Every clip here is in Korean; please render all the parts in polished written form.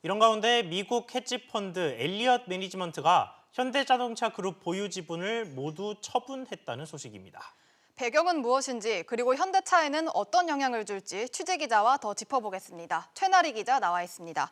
이런 가운데 미국 헤지펀드 엘리엇 매니지먼트가 현대자동차 그룹 보유 지분을 모두 처분했다는 소식입니다. 배경은 무엇인지 그리고 현대차에는 어떤 영향을 줄지 취재 기자와 더 짚어보겠습니다. 최나리 기자 나와 있습니다.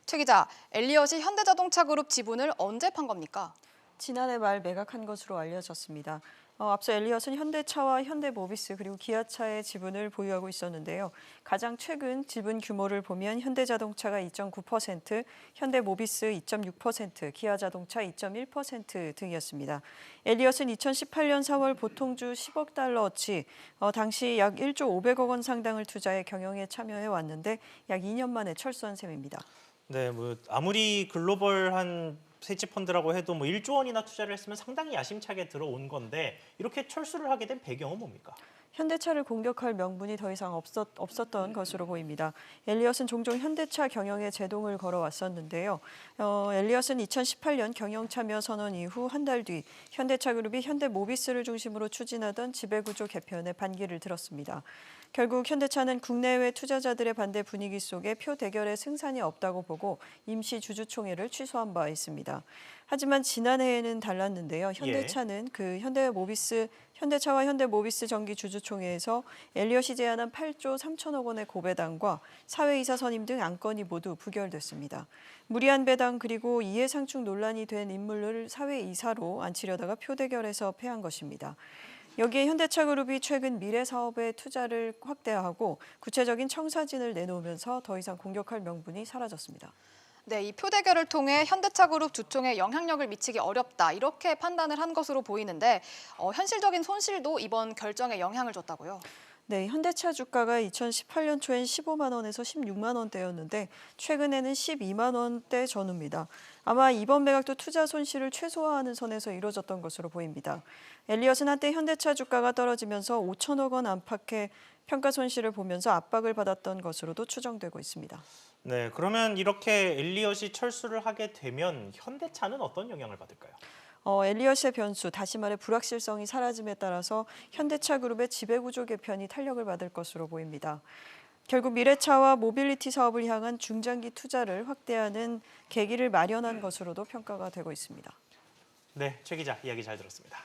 최 기자, 엘리엇이 현대자동차 그룹 지분을 언제 판 겁니까? 지난해 말 매각한 것으로 알려졌습니다. 앞서 엘리엇은 현대차와 현대모비스 그리고 기아차의 지분을 보유하고 있었는데요. 가장 최근 지분 규모를 보면 현대자동차가 2.9%, 현대모비스 2.6%, 기아자동차 2.1% 등이었습니다. 엘리엇은 2018년 4월 보통주 10억 달러어치, 당시 약 1조 500억 원 상당을 투자해 경영에 참여해 왔는데 약 2년 만에 철수한 셈입니다. 네, 아무리 글로벌한 헤지펀드라고 해도 1조 원이나 투자를 했으면 상당히 야심차게 들어온 건데 이렇게 철수를 하게 된 배경은 뭡니까? 현대차를 공격할 명분이 더 이상 없었던 것으로 보입니다. 엘리엇은 종종 현대차 경영에 제동을 걸어왔었는데요. 엘리엇은 2018년 경영 참여 선언 이후 한 달 뒤 현대차 그룹이 현대모비스를 중심으로 추진하던 지배구조 개편에 반기를 들었습니다. 결국 현대차는 국내외 투자자들의 반대 분위기 속에 표 대결에 승산이 없다고 보고 임시 주주총회를 취소한 바 있습니다. 하지만 지난해에는 달랐는데요. 현대차는 현대차와 현대모비스 정기 주주총회에서 엘리엇이 제안한 8조 3천억 원의 고배당과 사회이사 선임 등 안건이 모두 부결됐습니다. 무리한 배당 그리고 이해상충 논란이 된 인물을 사회이사로 앉히려다가 표대결에서 패한 것입니다. 여기에 현대차그룹이 최근 미래 사업에 투자를 확대하고 구체적인 청사진을 내놓으면서 더 이상 공격할 명분이 사라졌습니다. 네, 이 표대결을 통해 현대차 그룹 주총에 영향력을 미치기 어렵다 이렇게 판단을 한 것으로 보이는데 현실적인 손실도 이번 결정에 영향을 줬다고요? 네, 현대차 주가가 2018년 초엔 15만 원에서 16만 원대였는데 최근에는 12만 원대 전후입니다. 아마 이번 매각도 투자 손실을 최소화하는 선에서 이루어졌던 것으로 보입니다. 엘리엇은 한때 현대차 주가가 떨어지면서 5천억 원 안팎의 평가 손실을 보면서 압박을 받았던 것으로도 추정되고 있습니다. 네, 그러면 이렇게 엘리엇이 철수를 하게 되면 현대차는 어떤 영향을 받을까요? 엘리엇의 변수, 다시 말해 불확실성이 사라짐에 따라서 현대차 그룹의 지배구조 개편이 탄력을 받을 것으로 보입니다. 결국 미래차와 모빌리티 사업을 향한 중장기 투자를 확대하는 계기를 마련한 것으로도 평가가 되고 있습니다. 네, 최 기자 이야기 잘 들었습니다.